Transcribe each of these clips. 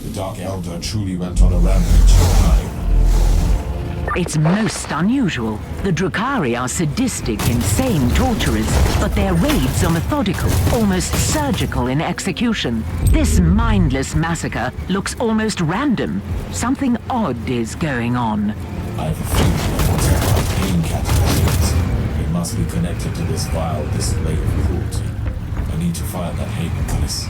The Dark Elder truly went on a rampage tonight. It's most unusual. The Drukhari are sadistic, insane torturers, but their raids are methodical, almost surgical in execution. This mindless massacre looks almost random. Something odd is going on. I have a feeling what's about pain catalysts. It must be connected to this vile display of cruelty. I need to find that haven place.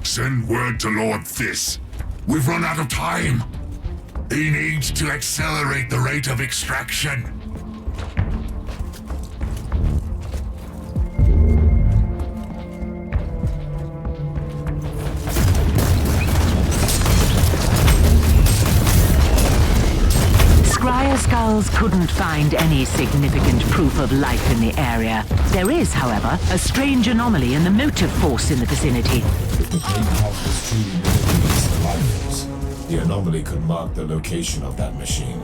Send word to Lord This. We've run out of time. He needs to accelerate the rate of extraction. Scryer Skulls couldn't find any significant proof of life in the area. There is, however, a strange anomaly in the motive force in the vicinity. If the pain pulse was truly manipulates the life force, the anomaly could mark the location of that machine.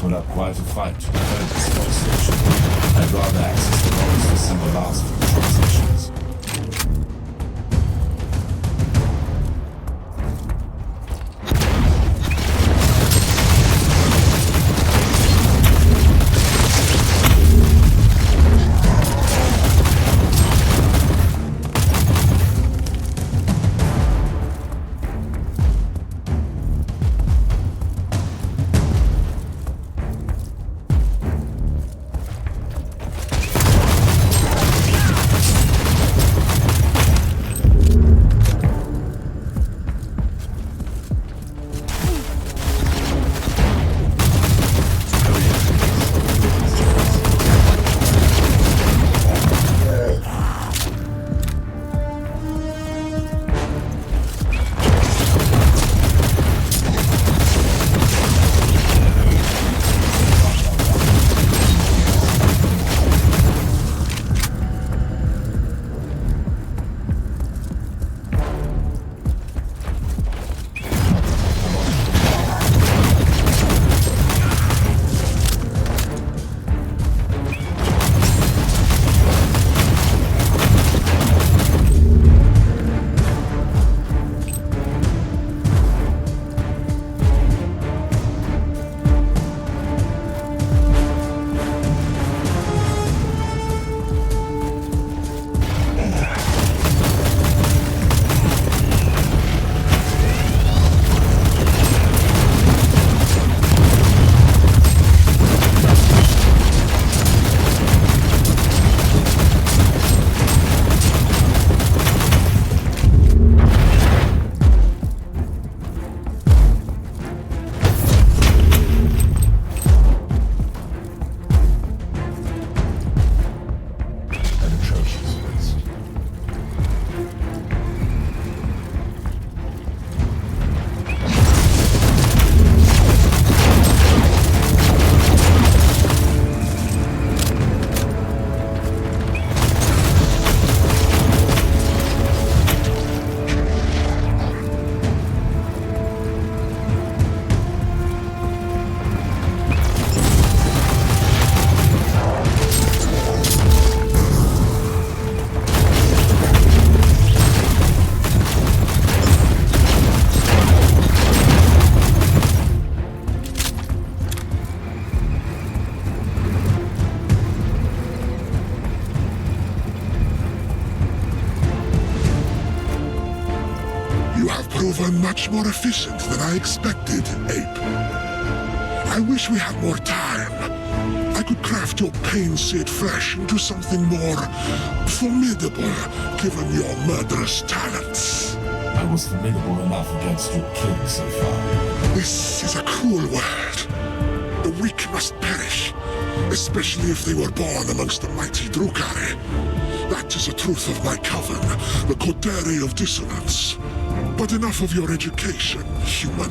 put up quite a fight to defend this space station. I'd rather access the roads to see the last of the transmissions. Proven much more efficient than I expected, Ape. I wish we had more time. I could craft your pain-seared flesh into something more formidable, given your murderous talents. I was formidable enough against your king so far. This is a cruel world. The weak must perish, especially if they were born amongst the mighty Drukhari. That is the truth of my coven, the Coterie of Dissonance. But enough of your education, human.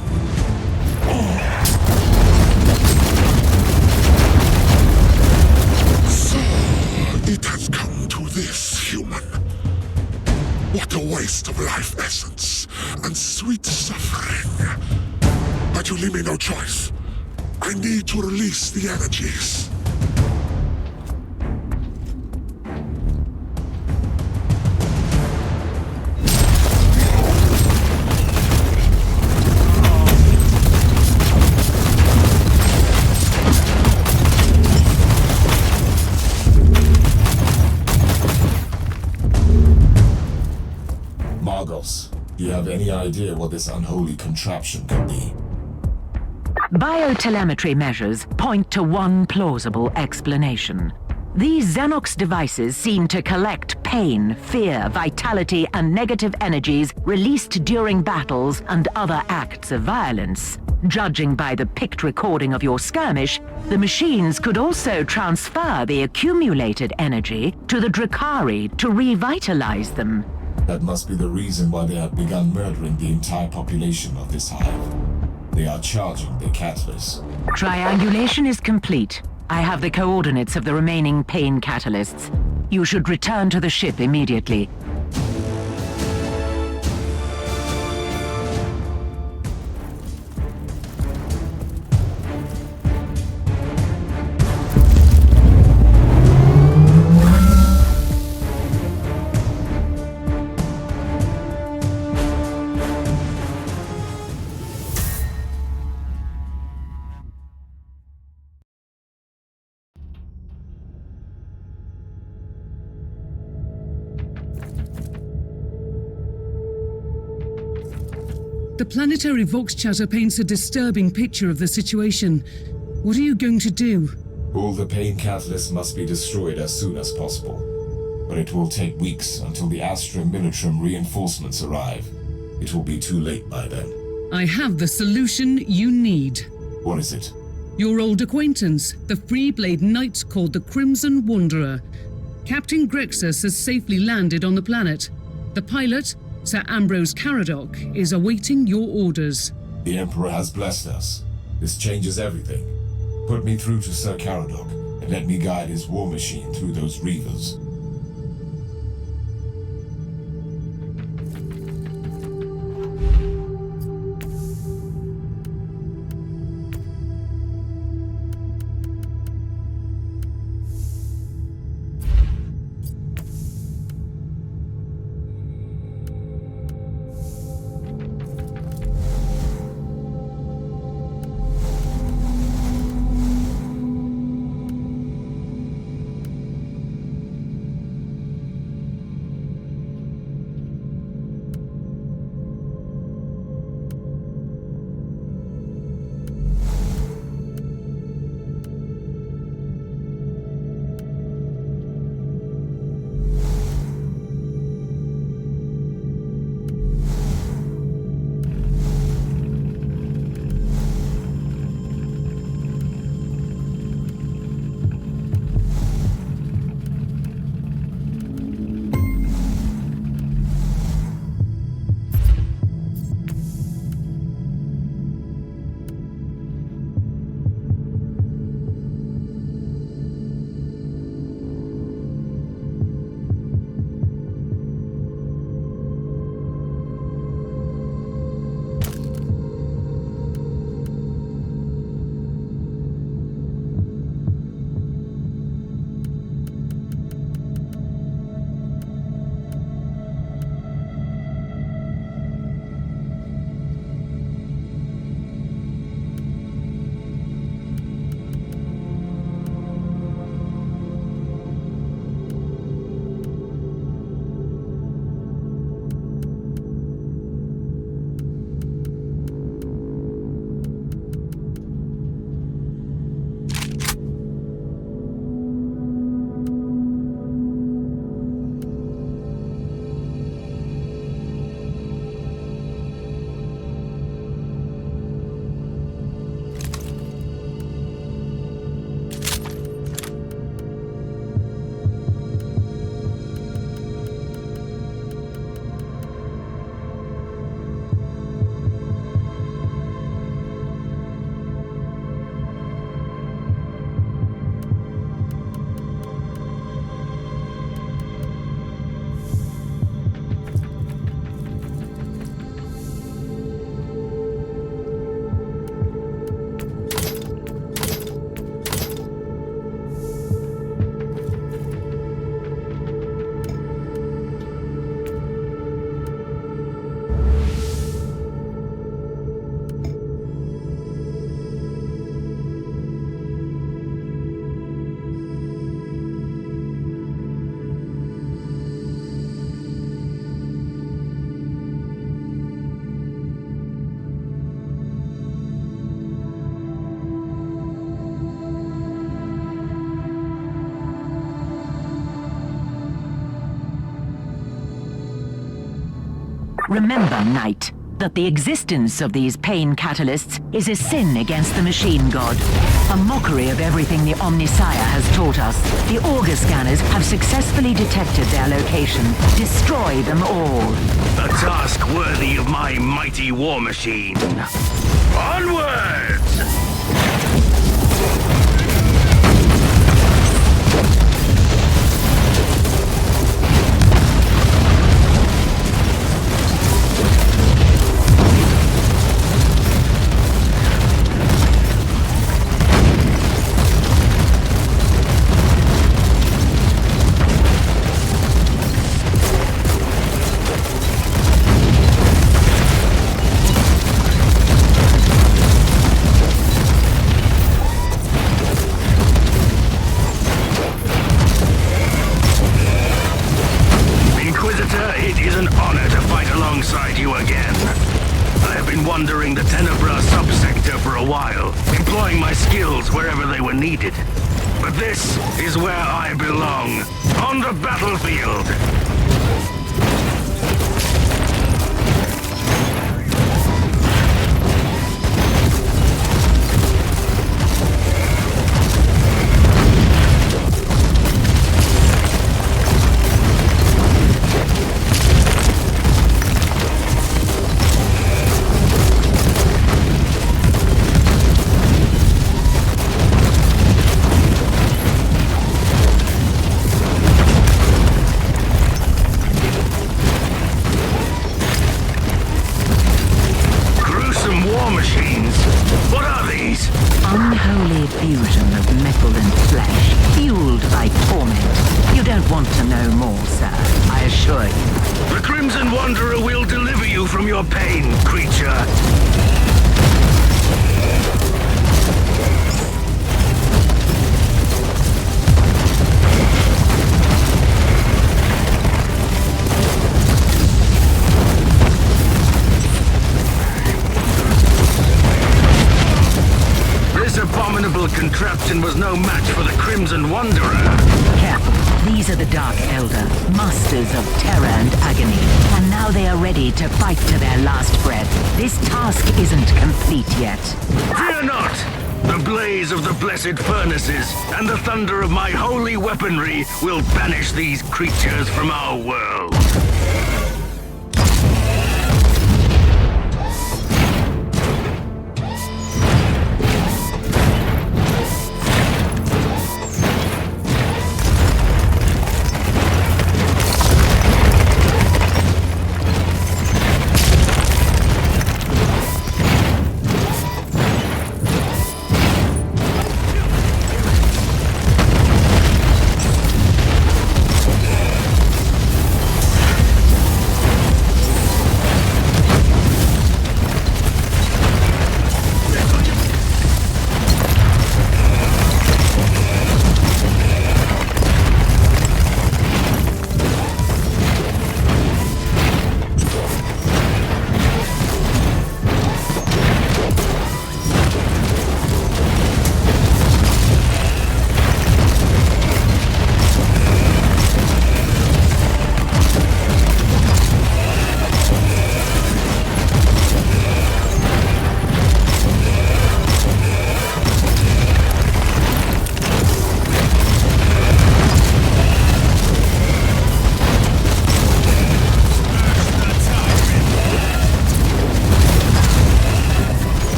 So, it has come to this, human. What a waste of life essence and sweet suffering. But you leave me no choice. I need to release the energies. Do you have any idea what this unholy contraption could be? Biotelemetry measures point to one plausible explanation. These Xenox devices seem to collect pain, fear, vitality, and negative energies released during battles and other acts of violence. Judging by the picked recording of your skirmish, the machines could also transfer the accumulated energy to the Drukhari to revitalize them. That must be the reason why they have begun murdering the entire population of this hive. They are charging the catalysts. Triangulation is complete. I have the coordinates of the remaining pain catalysts. You should return to the ship immediately. The planetary Vox chatter paints a disturbing picture of the situation. What are you going to do? All the pain catalysts must be destroyed as soon as possible. But it will take weeks until the Astra Militarum reinforcements arrive. It will be too late by then. I have the solution you need. What is it? Your old acquaintance, the Freeblade Knight called the Crimson Wanderer. Captain Grexus has safely landed on the planet. The pilot, Sir Ambrose Caradoc, is awaiting your orders. The Emperor has blessed us. This changes everything. Put me through to Sir Caradoc, and let me guide his war machine through those reavers. Remember, Knight, that the existence of these pain catalysts is a sin against the machine god. A mockery of everything the Omnissiah has taught us. The Auger scanners have successfully detected their location. Destroy them all. A task worthy of my mighty war machine. Onwards! Inquisitor, it is an honor to fight alongside you again. I I've been wandering the Tenebra subsector for a while, employing my skills wherever they were needed. But this is where I belong, on the battlefield. Unholy fusion of metal and flesh, fueled by torment. You don't want to know more, sir, I assure you. The Crimson Wanderer will deliver you from your pain, creature. Abominable contraption was no match for the Crimson Wanderer. Careful. These are the Dark Elder, masters of terror and agony. And now they are ready to fight to their last breath. This task isn't complete yet. Fear not! The blaze of the blessed furnaces and the thunder of my holy weaponry will banish these creatures from our world.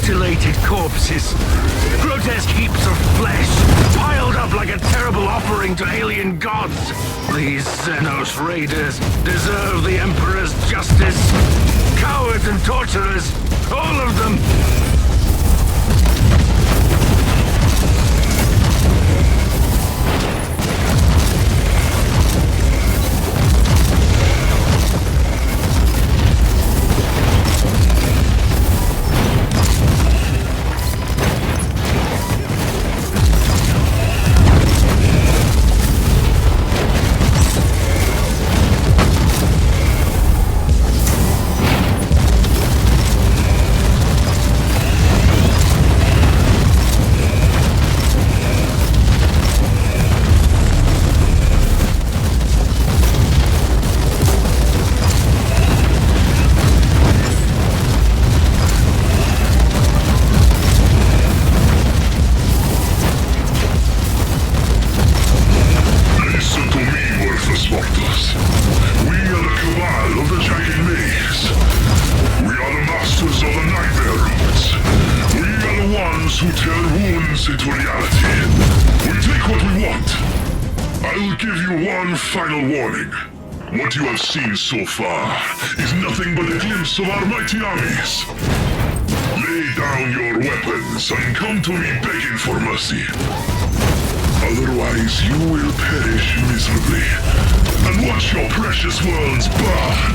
mutilated corpses. Grotesque heaps of flesh, piled up like a terrible offering to alien gods. These Xenos raiders deserve the Emperor's justice. Cowards and torturers, all of them. give you one final warning. What you have seen so far is nothing but a glimpse of our mighty armies. Lay down your weapons and come to me begging for mercy. Otherwise, you will perish miserably and watch your precious worlds burn.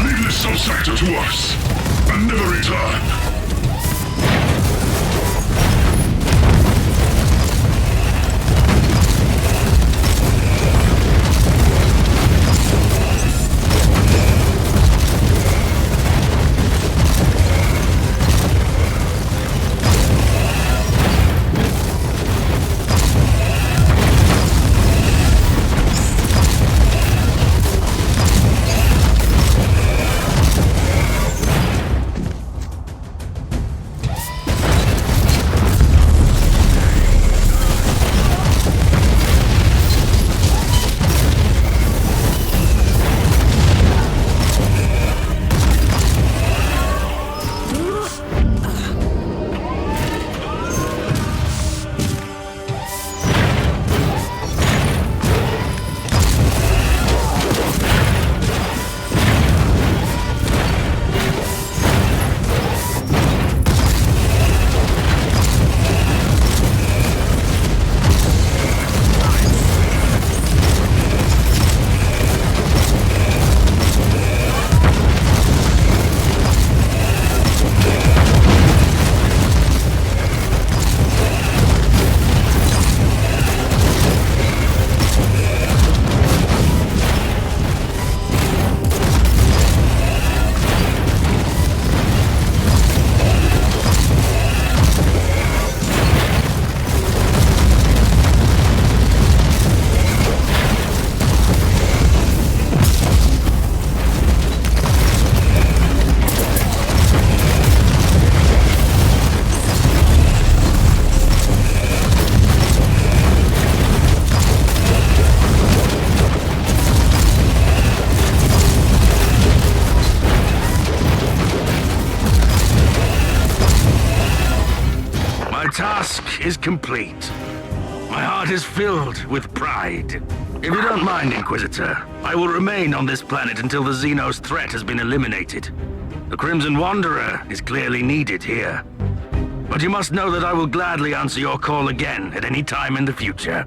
Leave this sub-sector to us and never return. Is complete. My heart is filled with pride. If you don't mind, Inquisitor, I will remain on this planet until the Xenos threat has been eliminated. The Crimson Wanderer is clearly needed here. But you must know that I will gladly answer your call again at any time in the future.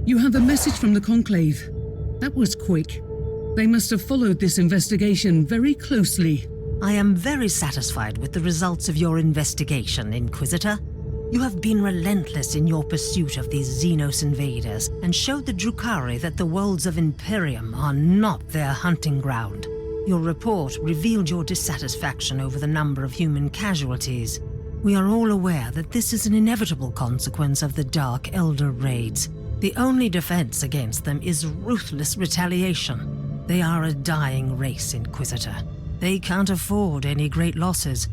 You have a message from the Conclave. That was quick. They must have followed this investigation very closely. I am very satisfied with the results of your investigation, Inquisitor. You have been relentless in your pursuit of these Xenos invaders and showed the Drukhari that the worlds of Imperium are not their hunting ground. Your report revealed your dissatisfaction over the number of human casualties. We are all aware that this is an inevitable consequence of the Dark Elder raids. The only defense against them is ruthless retaliation. They are a dying race, Inquisitor. They can't afford any great losses.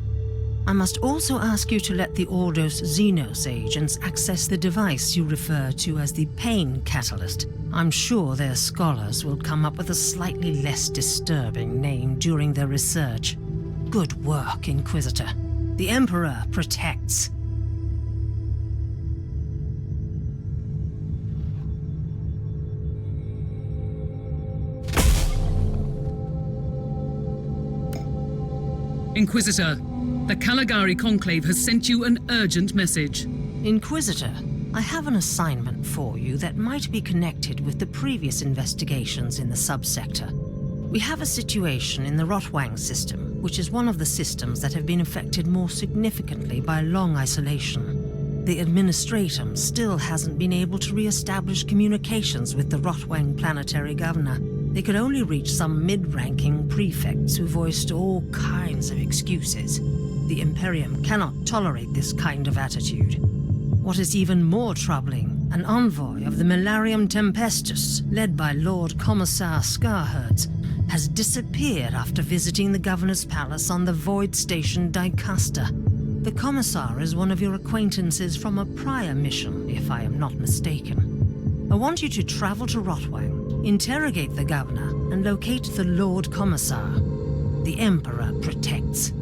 I must also ask you to let the Ordos Xenos agents access the device you refer to as the Pain Catalyst. I'm sure their scholars will come up with a slightly less disturbing name during their research. Good work, Inquisitor. The Emperor protects. Inquisitor, the Caligari Conclave has sent you an urgent message. Inquisitor, I have an assignment for you that might be connected with the previous investigations in the subsector. We have a situation in the Rotwang system, which is one of the systems that have been affected more significantly by long isolation. The Administratum still hasn't been able to re-establish communications with the Rotwang planetary governor. They could only reach some mid-ranking prefects who voiced all kinds of excuses. The Imperium cannot tolerate this kind of attitude. What is even more troubling, an envoy of the Milarium Tempestus, led by Lord Commissar Scarherds, has disappeared after visiting the Governor's Palace on the Void Station Dicaster. The Commissar is one of your acquaintances from a prior mission, if I am not mistaken. I want you to travel to Rotwang, interrogate the Governor, and locate the Lord Commissar. The Emperor protects.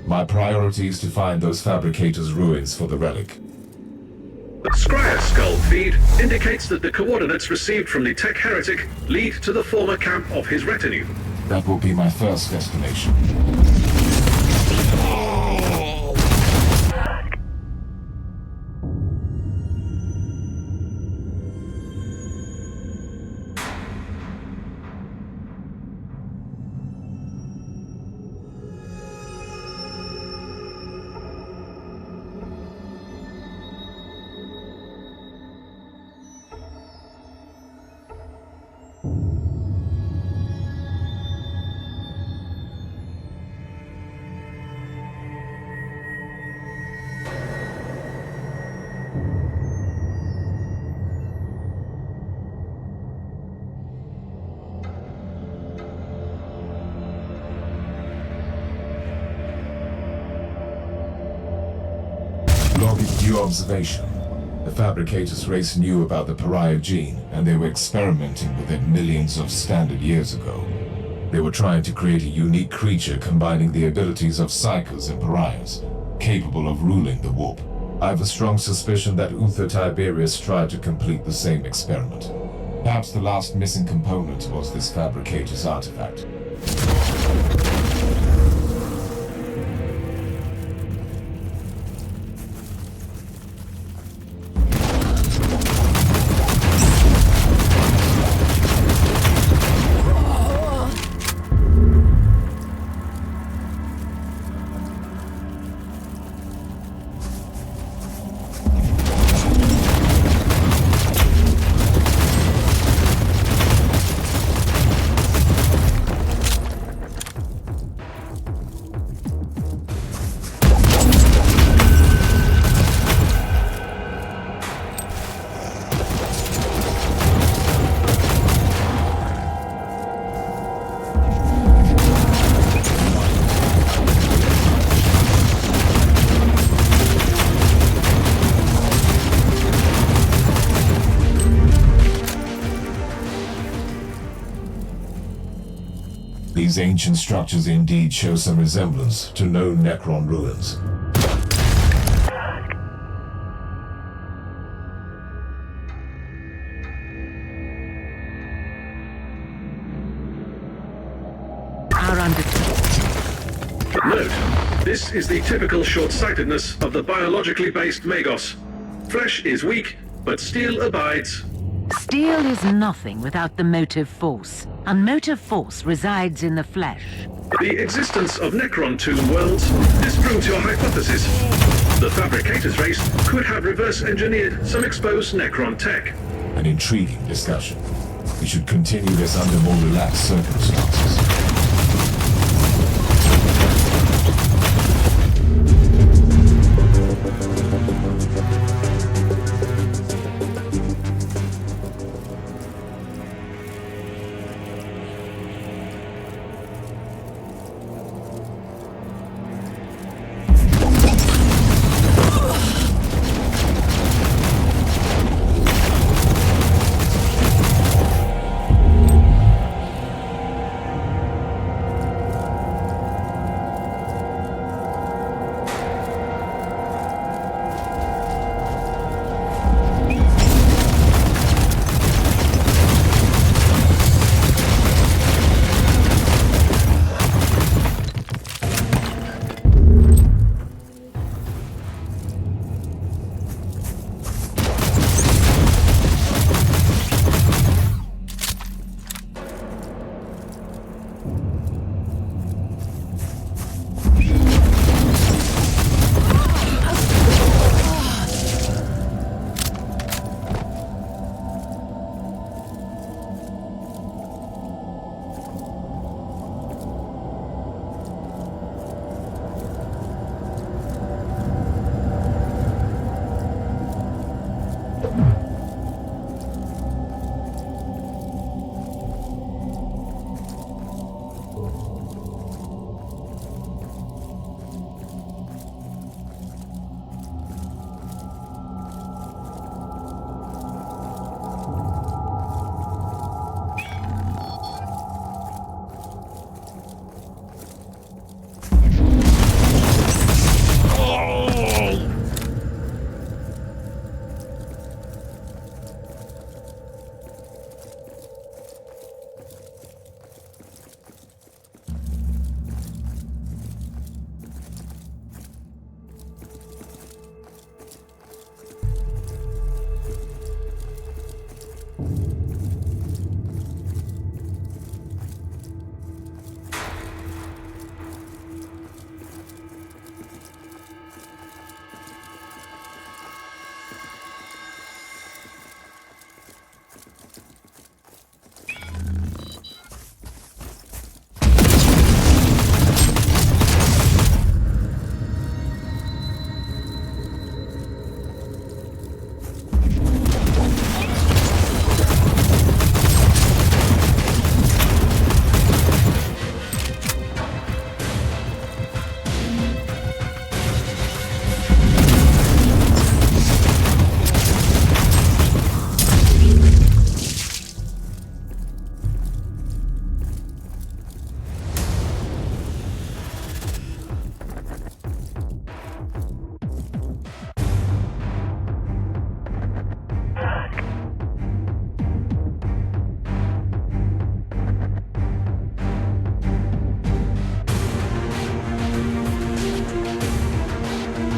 My priority is to find those fabricators' ruins for the relic. The Scryer skull feed indicates that the coordinates received from the Tech Heretic lead to the former camp of his retinue. That will be my first destination. Logging due observation. The fabricators race knew about the pariah gene, and they were experimenting with it millions of standard years ago. They were trying to create a unique creature combining the abilities of psychers and pariahs, capable of ruling the warp. I have a strong suspicion that Uther Tiberius tried to complete the same experiment. Perhaps the last missing component was this fabricator's artifact. These ancient structures indeed show some resemblance to known Necron ruins. Note, this is the typical short-sightedness of the biologically based Magos. Flesh is weak, but steel abides. Steel is nothing without the motive force, and motive force resides in the flesh. The existence of Necron tomb worlds disproves your hypothesis. The Fabricators race could have reverse-engineered some exposed Necron tech. An intriguing discussion. We should continue this under more relaxed circumstances.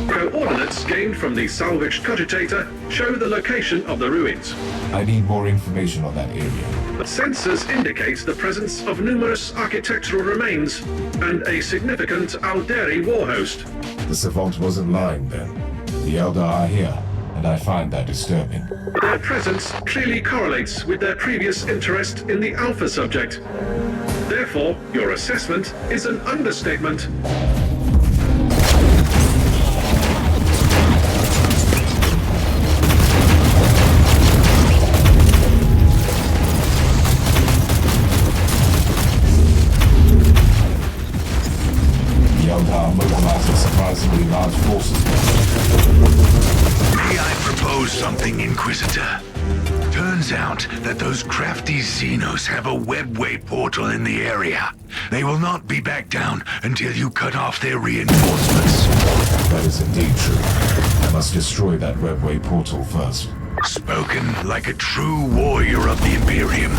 Coordinates gained from the salvaged cogitator show the location of the ruins. I need more information on that area. But sensors indicate the presence of numerous architectural remains and a significant Alderi warhost. The Savant wasn't lying then. The Eldar are here, and I find that disturbing. Their presence clearly correlates with their previous interest in the Alpha subject. Therefore, your assessment is an understatement. The Eldar are mobilizing surprisingly large forces. May I propose something, Inquisitor? Turns turns out that those crafty Xenos have a webway portal in the area. They will not be back down until you cut off their reinforcements. That is indeed true. I must destroy that webway portal first. Spoken like a true warrior of the Imperium.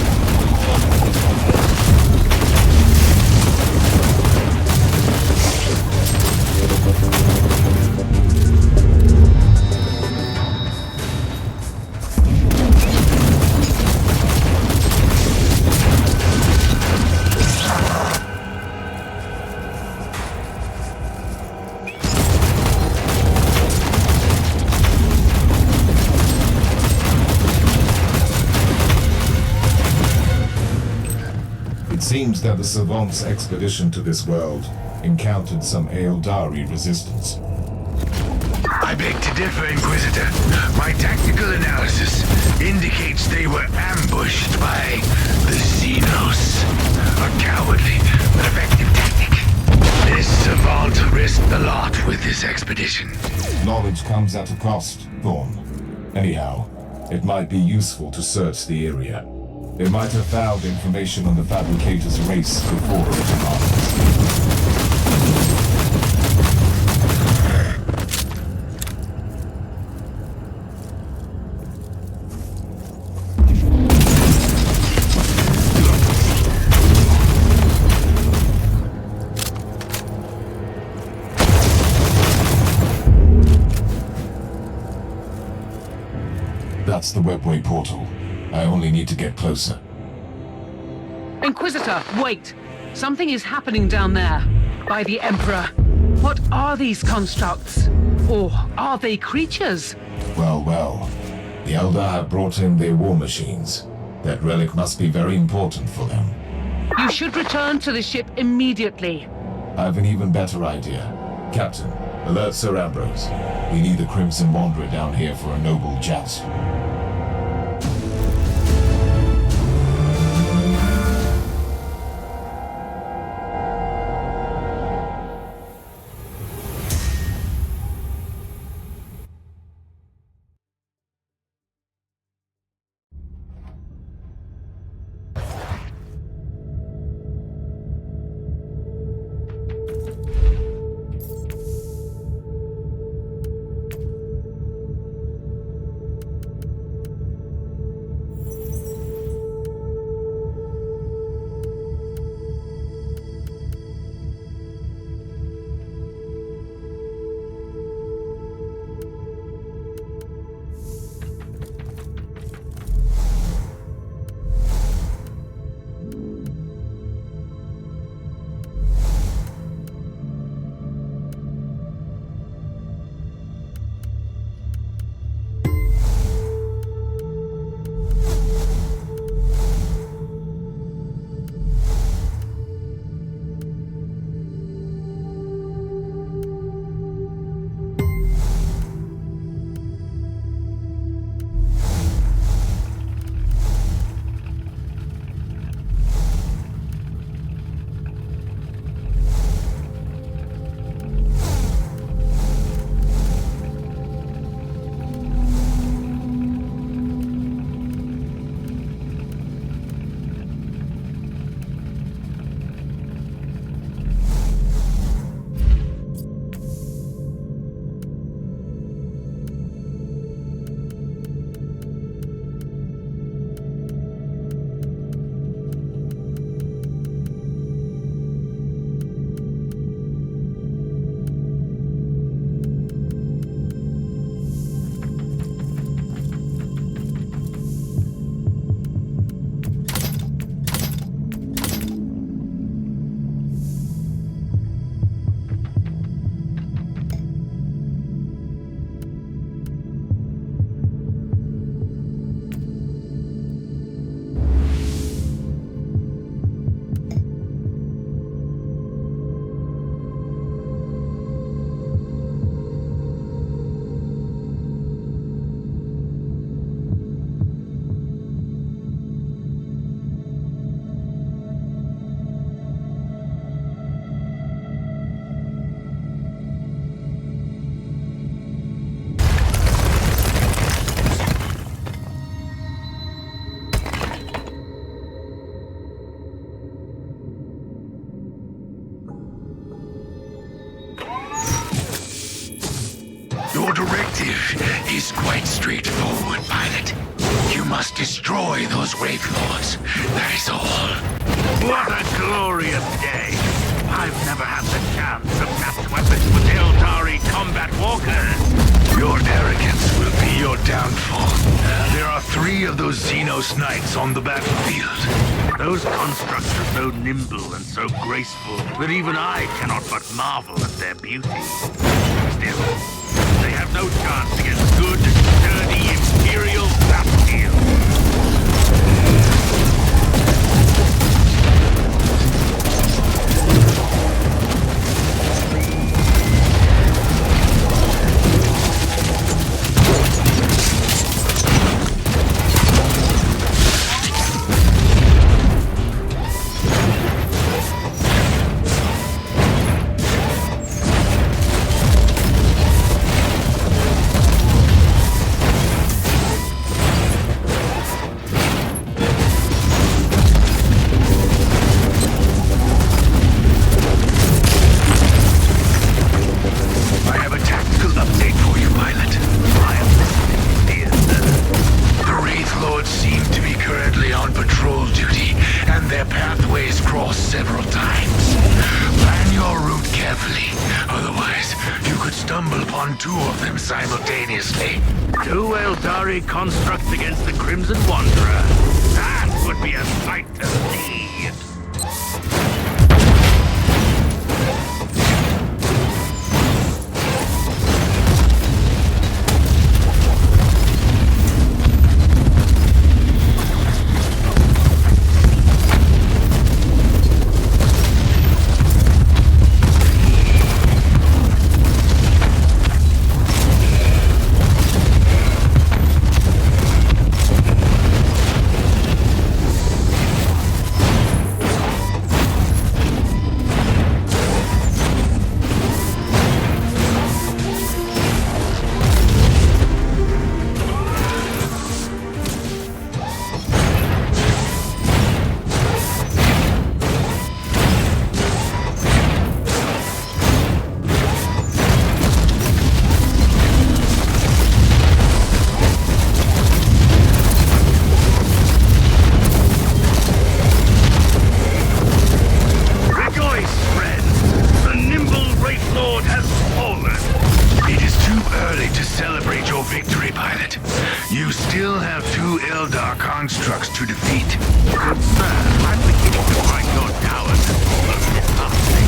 It seems that the Savant's expedition to this world encountered some Aeldari resistance. I beg to differ, Inquisitor. My tactical analysis indicates they were ambushed by the Xenos. A cowardly but effective tactic. This savant risked a lot with this expedition. Knowledge comes at a cost, Thorn. Anyhow, it might be useful to search the area. They might have found information on the Fabricator's race before it departed. That's the webway portal. I only need to get closer. Inquisitor, wait! Something is happening down there, by the Emperor. What are these constructs? Or are they creatures? Well, well. The Eldar have brought in their war machines. That relic must be very important for them. You should return to the ship immediately. I have an even better idea. Captain, alert Sir Ambrose. We need the Crimson Wanderer down here for a noble joust. Your directive is quite straightforward, pilot. You must destroy those Wraith Lords. That is all. What a glorious day! I've never had the chance to match weapons with Eldari combat walkers. Your arrogance will be your downfall. There are 3 of those Xenos Knights on the battlefield. Those constructs are so nimble and so graceful that even I cannot but marvel at their beauty. Still, they have no chance against good, sturdy Imperial battle. Simultaneously. 2 Eldari constructs against the Crimson Wanderer. That would be a sight to see. Constructs to defeat. Good sir, I'm beginning to find your towers almost disheartening.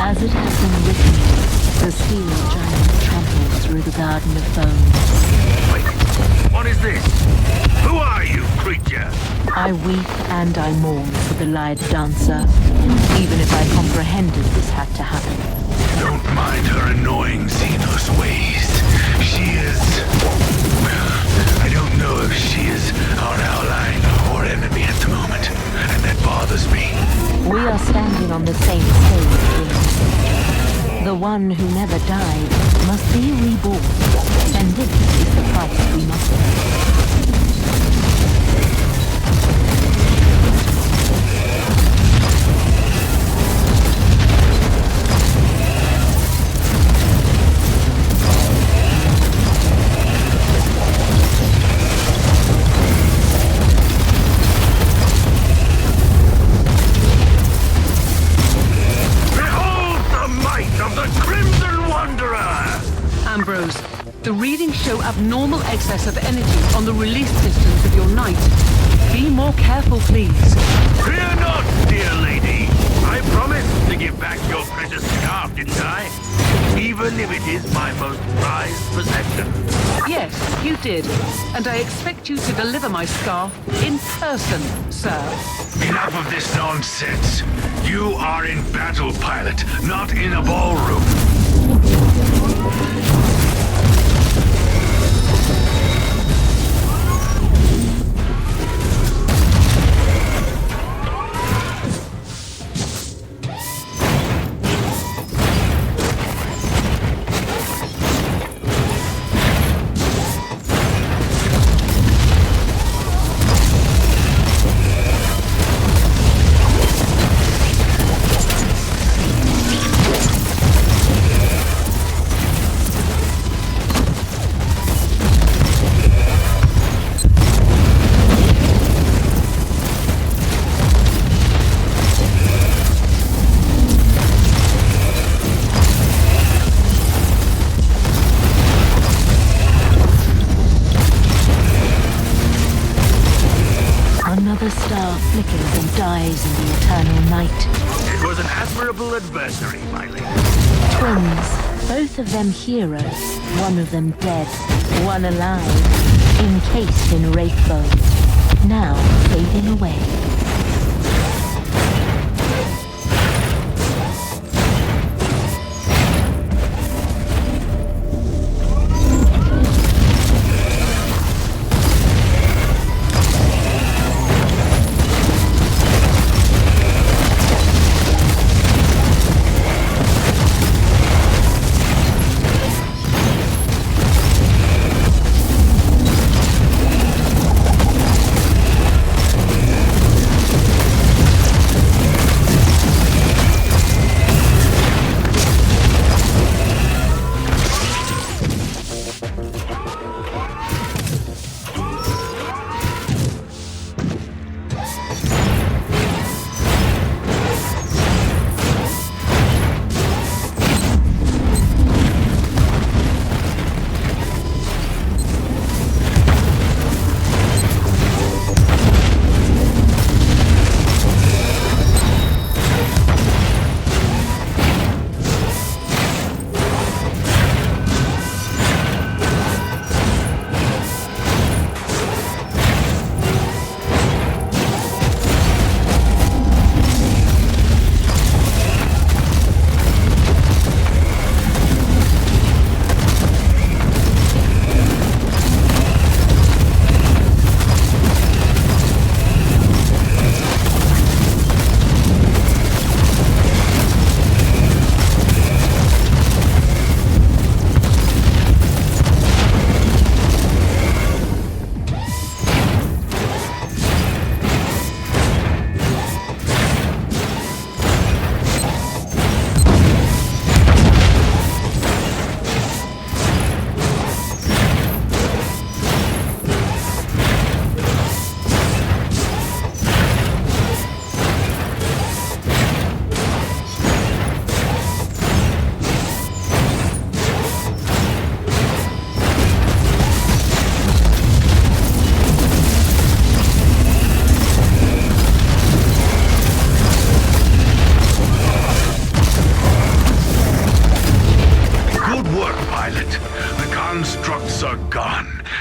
As it has been written, the steel giant tramples through the garden of bones. Wait, what is this? Who are you, creature? I weep and I mourn for the lied dancer, even if I comprehended this had to happen. Don't mind her annoying Xenos ways. She is... well, I don't know if she is our ally or enemy at the moment, and that bothers me. We are standing on the same stage here. The one who never died must be reborn, and this is the price we must pay. show abnormal excess of energy on the release pistons of your knight. Be more careful, please. Fear not, dear lady. I promised to give back your precious scarf, didn't I? Even if it is my most prized possession. Yes, you did. And I expect you to deliver my scarf in person, sir. Enough of this nonsense. You are in battle, pilot, not in a ballroom. Another star flickers and dies in the eternal night. It was an admirable adversary, my lady. Twins, both of them heroes, one of them dead, one alive, encased in wraith bone, now fading away.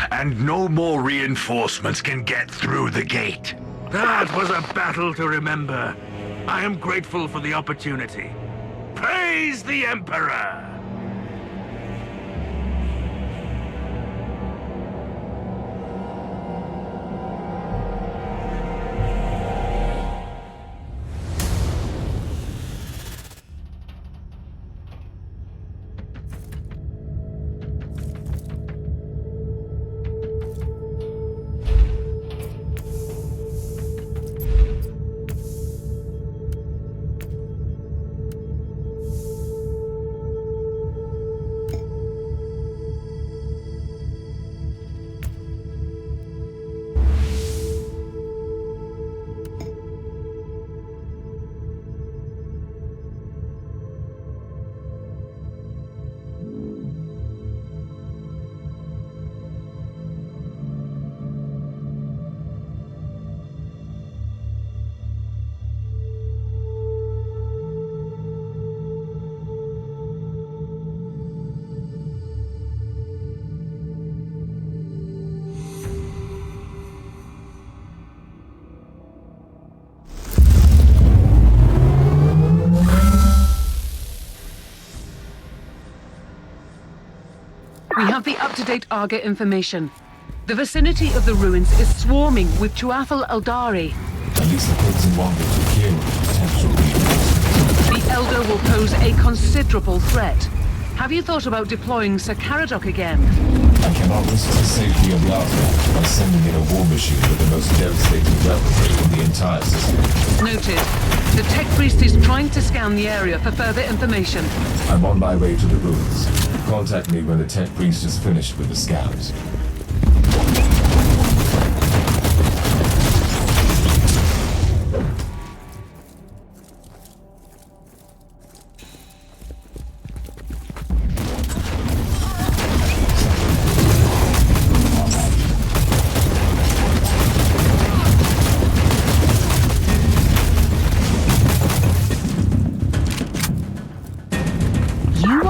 And no more reinforcements can get through the gate. That was a battle to remember. I am grateful for the opportunity. Praise the Emperor! the up-to-date Arga information. The vicinity of the ruins is swarming with Tuathal Eldari. At least the Crimson Wanderer took care of potential reinforcements. The Elder will pose a considerable threat. Have you thought about deploying Sir Caradoc again? I cannot risk the safety of the artifact by sending in a war machine with the most devastating weaponry in the entire system. Noted. The Tech Priest is trying to scan the area for further information. I'm on my way to the ruins. Contact me when the Tech Priest is finished with the scans.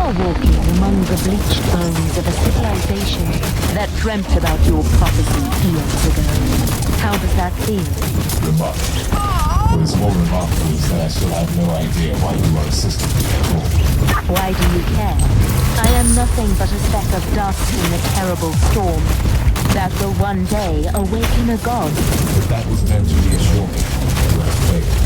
Walking among the bleached bones of a civilization that dreamt about your prophecy eons ago. How does that feel? Remarkable. What is more remarkable is that I still have no idea why you are assisting me at all. Why do you care? I am nothing but a speck of dust in the terrible storm that will one day awaken a god. But that was meant to reassure me. You have failed.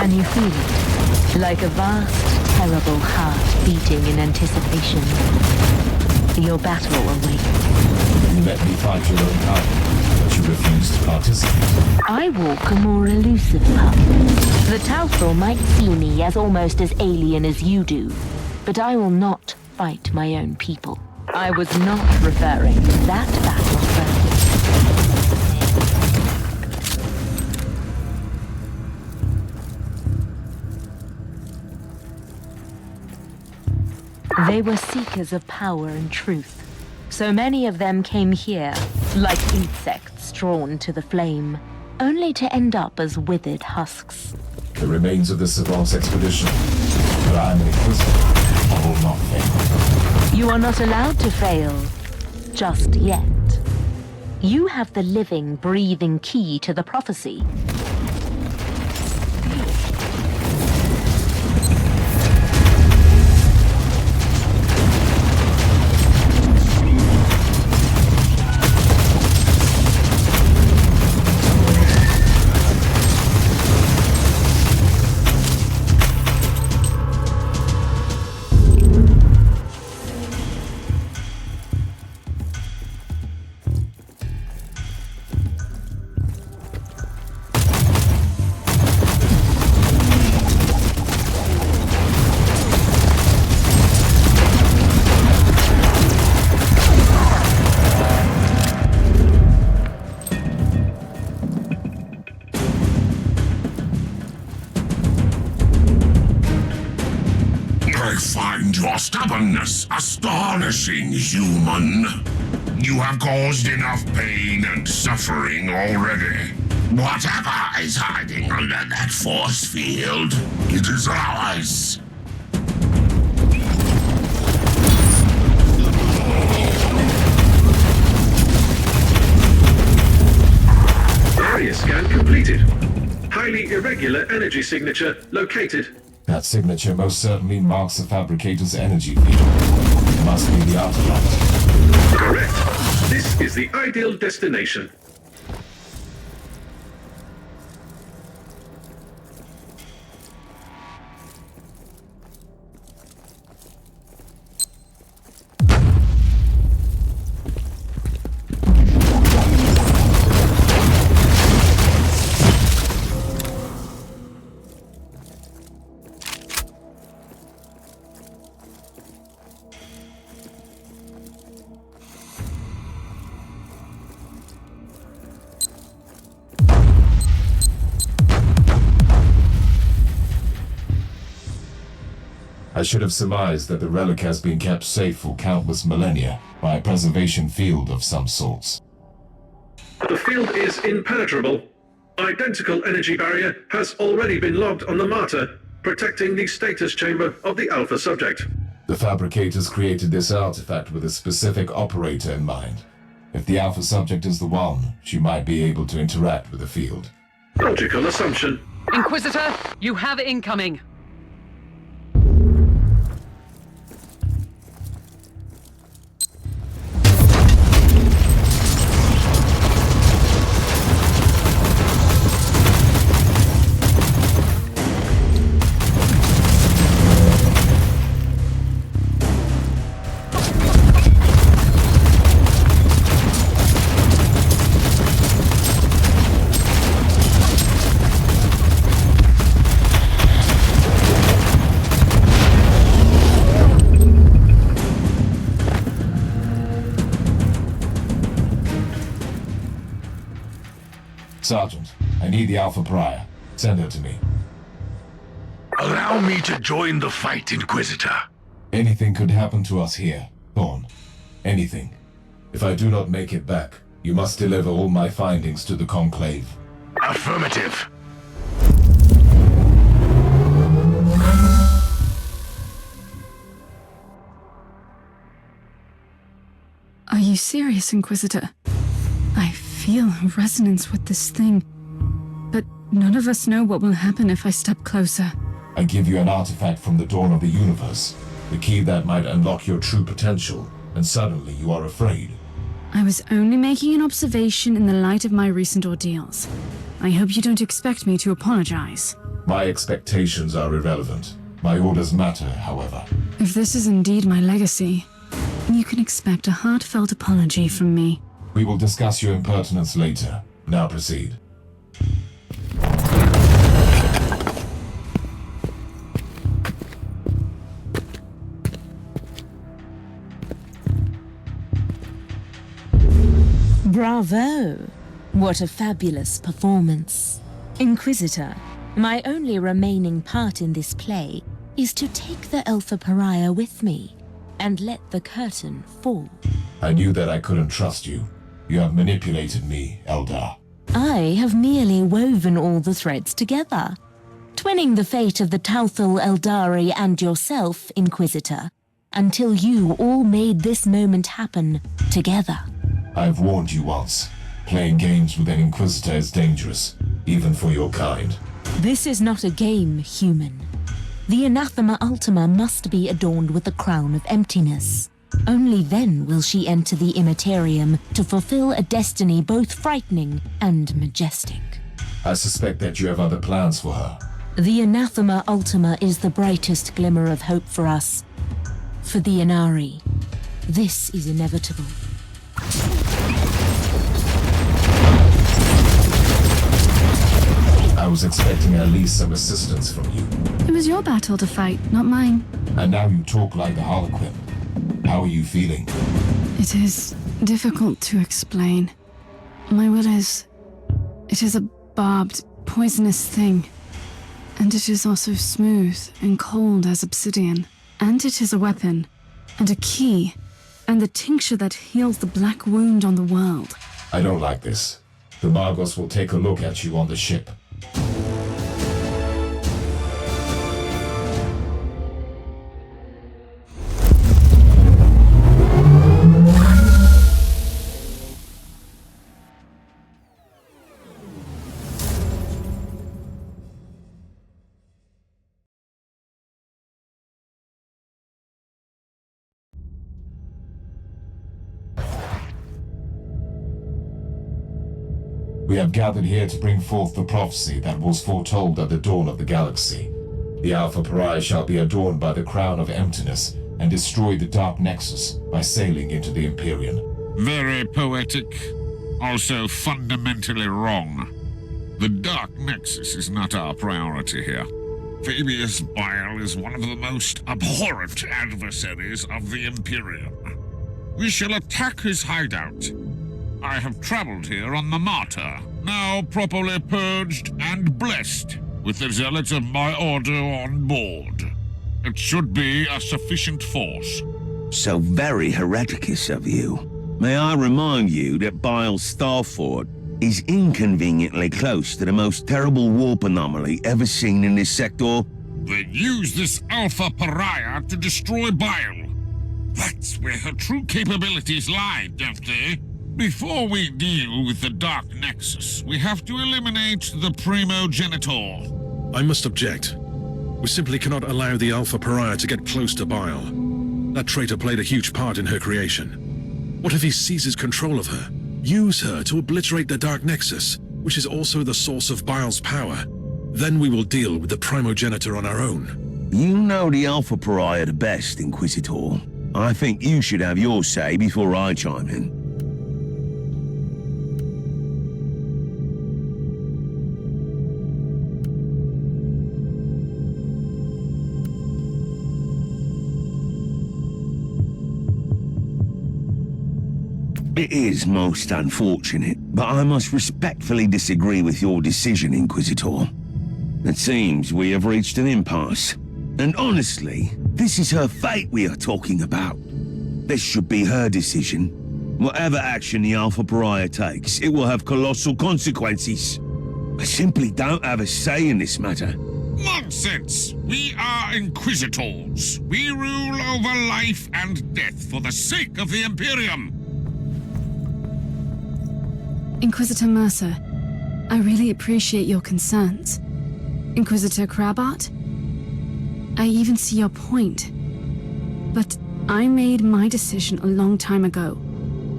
Can you feel it? Like a vast, terrible heart beating in anticipation. Your battle awaits. You let me fight your own battle, but you refuse to participate. I walk a more elusive path. The Tauthal might see me as almost as alien as you do, but I will not fight my own people. I was not referring to that battlefield. They were seekers of power and truth. So many of them came here, like insects drawn to the flame, only to end up as withered husks. The remains of the Savant's expedition. But I am an Inquisitor. I will not fail. You are not allowed to fail. Just yet. You have the living, breathing key to the prophecy. I find your stubbornness astonishing, human. You have caused enough pain and suffering already. Whatever is hiding under that force field, it is ours. Area scan completed. Highly irregular energy signature located. That signature most certainly marks the Fabricator's energy field. It must be the artifact. Correct. This is the ideal destination. should have surmised that the relic has been kept safe for countless millennia by a preservation field of some sorts. The field is impenetrable. Identical energy barrier has already been logged on the Martyr, protecting the status chamber of the Alpha subject. The fabricators created this artifact with a specific operator in mind. If the Alpha subject is the one, she might be able to interact with the field. Logical assumption. Inquisitor, you have incoming. Sergeant, I need the Alpha Pariah. Send her to me. Allow me to join the fight, Inquisitor. Anything could happen to us here, Thorn. Anything. If I do not make it back, you must deliver all my findings to the Conclave. Affirmative. Are you serious, Inquisitor? I feel a resonance with this thing, but none of us know what will happen if I step closer. I give you an artifact from the dawn of the universe, the key that might unlock your true potential, and suddenly you are afraid. I was only making an observation in the light of my recent ordeals. I hope you don't expect me to apologize. My expectations are irrelevant. My orders matter, however. If this is indeed my legacy, you can expect a heartfelt apology from me. We will discuss your impertinence later. Now proceed. Bravo! What a fabulous performance. Inquisitor, my only remaining part in this play is to take the Alpha Pariah with me and let the curtain fall. I knew that I couldn't trust you. You have manipulated me, Eldar. I have merely woven all the threads together, twinning the fate of the Tauthal Eldari and yourself, Inquisitor, until you all made this moment happen together. I've warned you once. Playing games with an Inquisitor is dangerous, even for your kind. This is not a game, human. The Anathema Ultima must be adorned with the crown of emptiness. Only then will she enter the Immaterium to fulfill a destiny both frightening and majestic. I suspect that you have other plans for her. The Anathema Ultima is the brightest glimmer of hope for us. For the Inari, this is inevitable. I was expecting at least some assistance from you. It was your battle to fight, not mine. And now you talk like the Harlequin. How are you feeling? It is difficult to explain. My will is... It is a barbed, poisonous thing. And it is also smooth and cold as obsidian. And it is a weapon, and a key, and the tincture that heals the black wound on the world. I don't like this. The Margos will take a look at you on the ship. We have gathered here to bring forth the prophecy that was foretold at the dawn of the galaxy. The Alpha Pariah shall be adorned by the crown of emptiness and destroy the Dark Nexus by sailing into the Empyrean. Very poetic, also fundamentally wrong. The Dark Nexus is not our priority here. Fabius Bile is one of the most abhorrent adversaries of the Empyrean. We shall attack his hideout. I have traveled here on the Martyr, now properly purged and blessed, with the zealots of my order on board. It should be a sufficient force. So very hereticous of you. May I remind you that Bile's Starfort is inconveniently close to the most terrible warp anomaly ever seen in this sector? They use this Alpha Pariah to destroy Bile. That's where her true capabilities lie, don't they? Before we deal with the Dark Nexus, we have to eliminate the Primogenitor. I must object. We simply cannot allow the Alpha Pariah to get close to Bile. That traitor played a huge part in her creation. What if he seizes control of her? Use her to obliterate the Dark Nexus, which is also the source of Bile's power. Then we will deal with the Primogenitor on our own. You know the Alpha Pariah the best, Inquisitor. I think you should have your say before I chime in. It is most unfortunate, but I must respectfully disagree with your decision, Inquisitor. It seems we have reached an impasse. And honestly, this is her fate we are talking about. This should be her decision. Whatever action the Alpha Pariah takes, it will have colossal consequences. I simply don't have a say in this matter. Nonsense! We are Inquisitors. We rule over life and death for the sake of the Imperium. Inquisitor Mercer, I really appreciate your concerns. Inquisitor Crabart, I even see your point. But I made my decision a long time ago.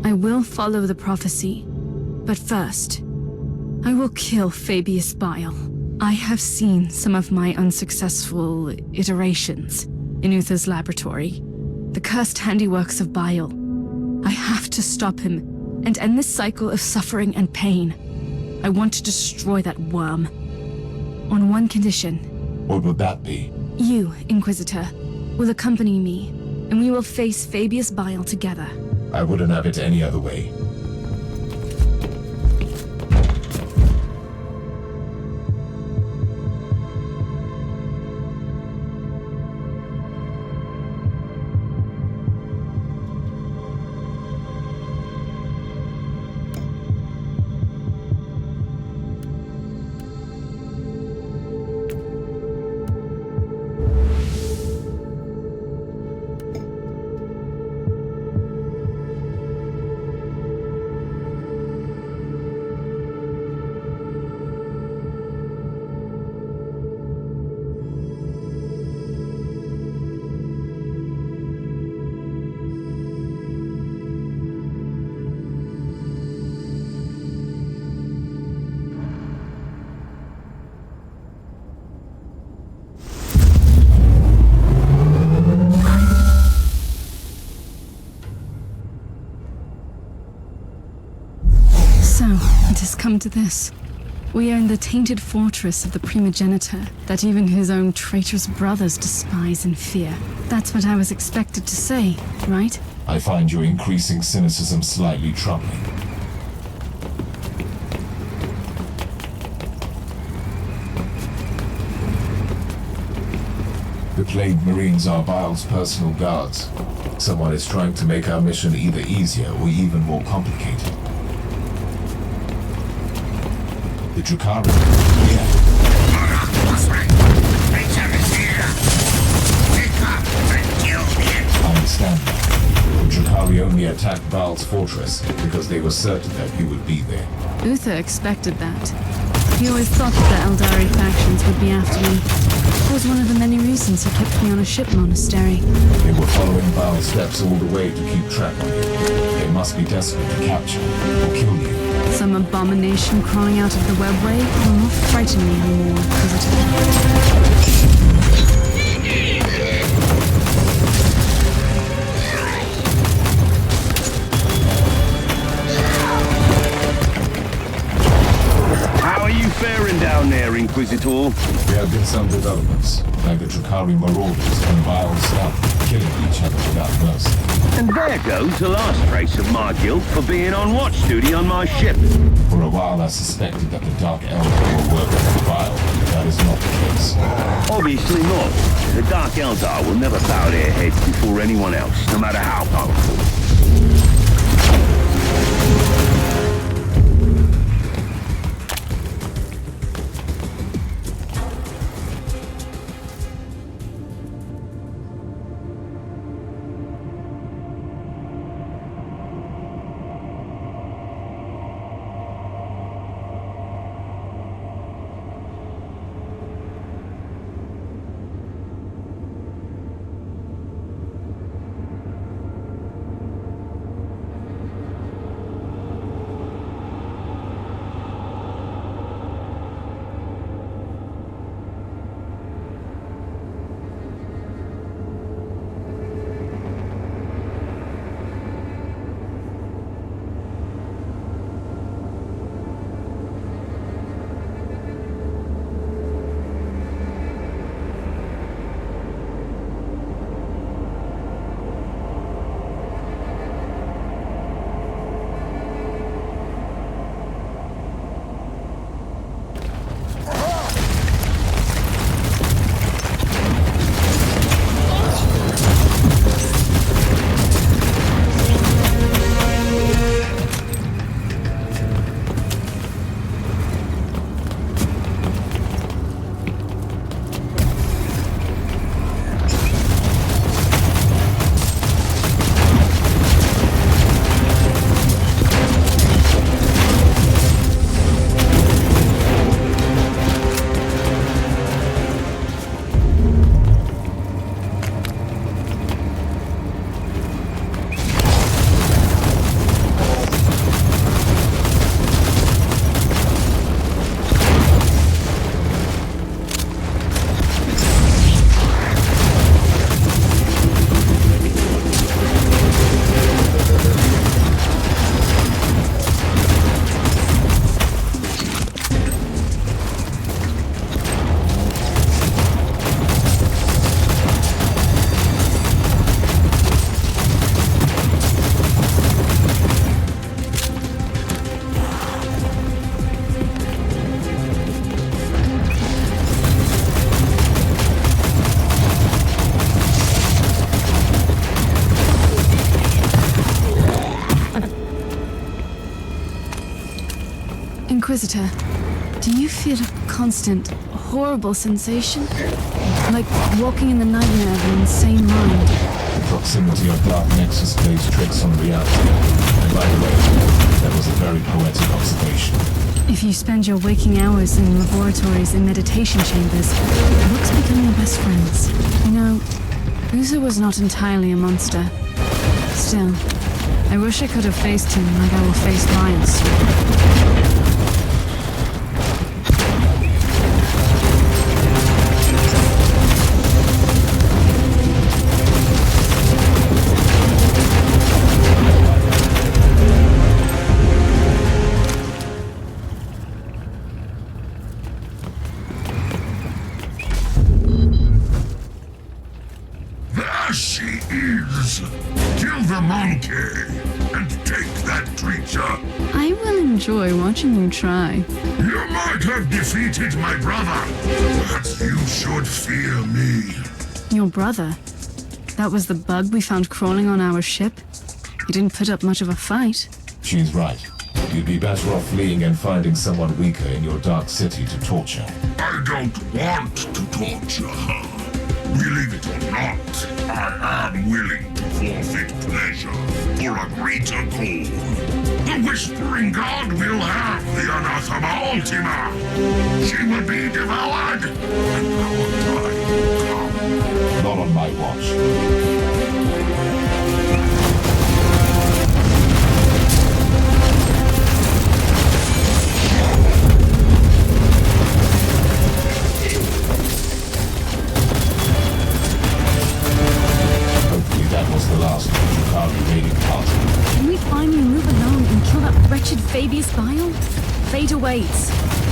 I will follow the prophecy. But first, I will kill Fabius Bile. I have seen some of my unsuccessful iterations in Uther's laboratory. The cursed handiworks of Bile. I have to stop him and end this cycle of suffering and pain. I want to destroy that worm. On one condition. What would that be? You, Inquisitor, will accompany me, and we will face Fabius Bile together. I wouldn't have it any other way. Come to this. We own the tainted fortress of the Primogenitor that even his own traitorous brothers despise and fear. That's what I was expected to say, right? I find your increasing cynicism slightly troubling. The Plague Marines are Bile's personal guards. Someone is trying to make our mission either easier or even more complicated. The Drukhari. Yeah. I understand now. The Drukhari only attacked Bile's fortress because they were certain that you would be there. Uther expected that. He always thought that the Eldari factions would be after me. That was one of the many reasons he kept me on a ship monastery. They were following Bile's steps all the way to keep track of you. They must be desperate to capture or kill you. Some abomination crawling out of the webway will not frighten me anymore, Inquisitor. How are you faring down there, Inquisitor? There have been some developments, like the Drukhari Marauders and Bile's stuff. killing each other without mercy. And there goes the last trace of my guilt for being on watch duty on my ship. For a while I suspected that the Dark Elder will work with the Vile, but that is not the case. Obviously not. The Dark Eldar will never bow their heads before anyone else, no matter how powerful. Inquisitor, do you feel a constant, horrible sensation? Like walking in the nightmare of an insane mind? The proximity of Dark Nexus plays tricks on reality. And by the way, that was a very poetic observation. If you spend your waking hours in laboratories and meditation chambers, books become your best friends. You know, Uzo was not entirely a monster. Still, I wish I could have faced him like I will face Miles. There she is! Kill the monkey and take that creature. I will enjoy watching you try. You might have defeated my brother, but you should fear me. Your brother? That was the bug we found crawling on our ship? He didn't put up much of a fight. She's right. You'd be better off fleeing and finding someone weaker in your dark city to torture. I don't want to torture her. Believe it or not, I am willing to forfeit pleasure for a greater goal. The Whispering God will have the Anathema Ultima. She will be devoured, and our time will come. Not on my watch. Can we finally move along and kill that wretched Fabius Bile? Fate awaits.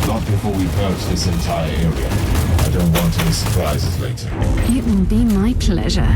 Not before we purge this entire area. I don't want any surprises later. It will be my pleasure.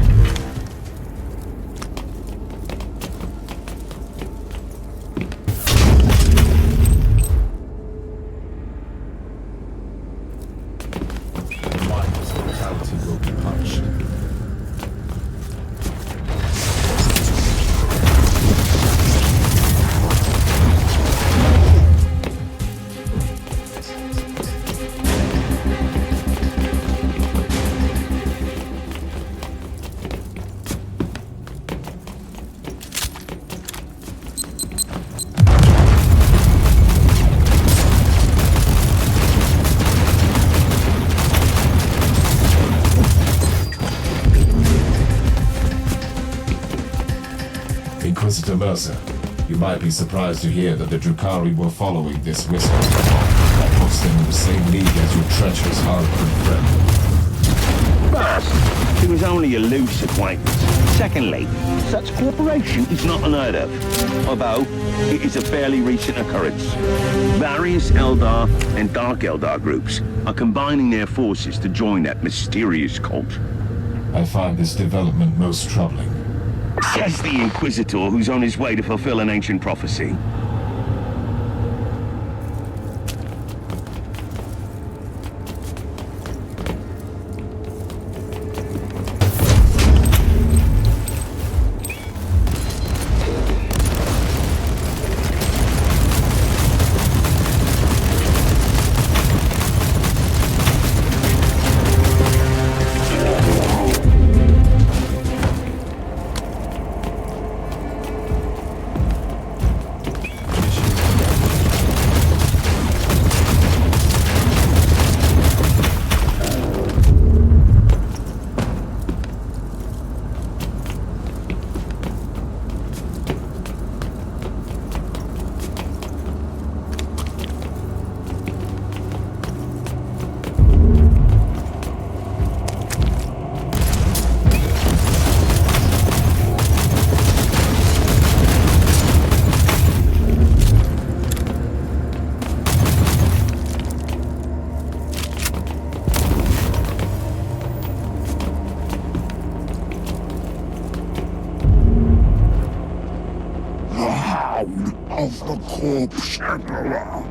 Inquisitor Mercer, you might be surprised to hear that the Drukhari were following this whisper. That puts them in the same league as your treacherous Harlequin friend. First, it was only a loose acquaintance. Secondly, such cooperation is not unheard of, although it is a fairly recent occurrence. Various Eldar and Dark Eldar groups are combining their forces to join that mysterious cult. I find this development most troubling. Says the Inquisitor who's on his way to fulfill an ancient prophecy. Of the Corpse Emperor.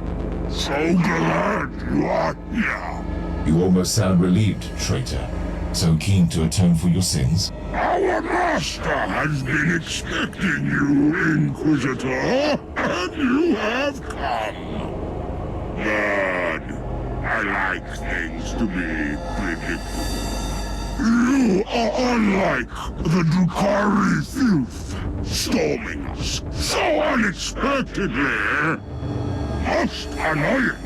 So glad you are here. You almost sound relieved, traitor. So keen to atone for your sins? Our master has been expecting you, Inquisitor, and you have come. Good. I like things to be predictable. You are unlike the Drukhari filth, storming us so unexpectedly. Most annoying.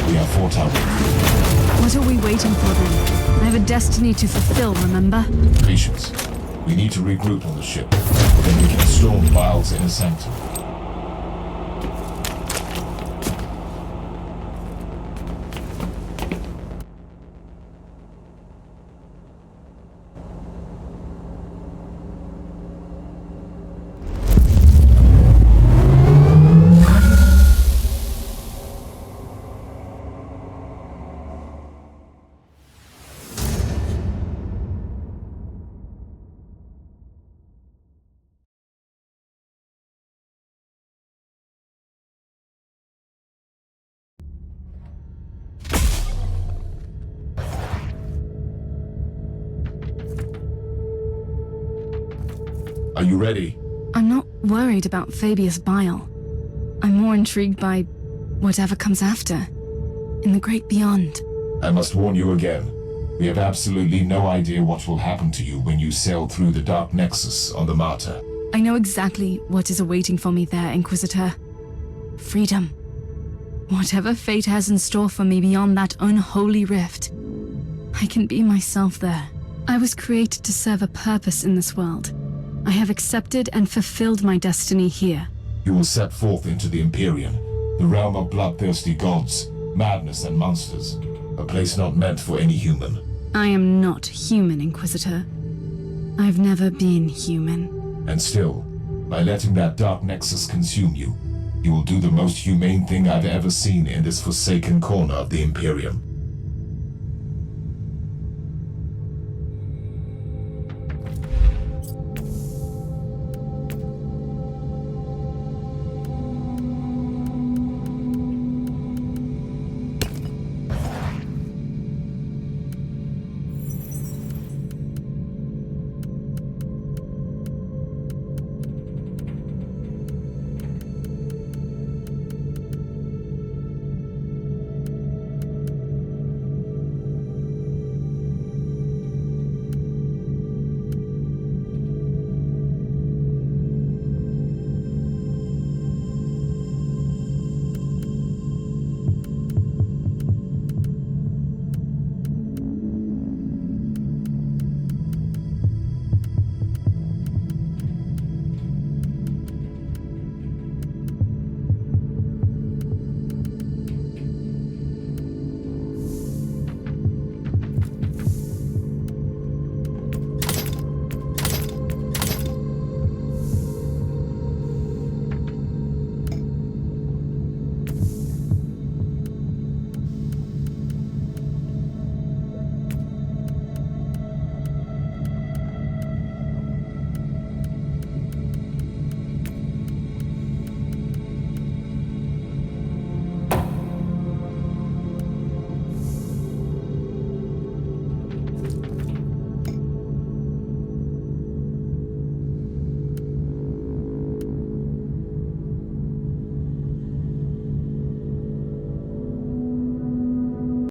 We are 4 towers. What are we waiting for then? I have a destiny to fulfill, remember? Patience. We need to regroup on the ship. Then we can storm Bile's inner sanctum. Are you ready? I'm not worried about Fabius Bile. I'm more intrigued by whatever comes after, in the great beyond. I must warn you again. We have absolutely no idea what will happen to you when you sail through the Dark Nexus on the Martyr. I know exactly what is awaiting for me there, Inquisitor. Freedom. Whatever fate has in store for me beyond that unholy rift, I can be myself there. I was created to serve a purpose in this world. I have accepted and fulfilled my destiny here. You will set forth into the Imperium, the realm of bloodthirsty gods, madness and monsters, a place not meant for any human. I am not human, Inquisitor. I've never been human. And still, by letting that Dark Nexus consume you, you will do the most humane thing I've ever seen in this forsaken corner of the Imperium.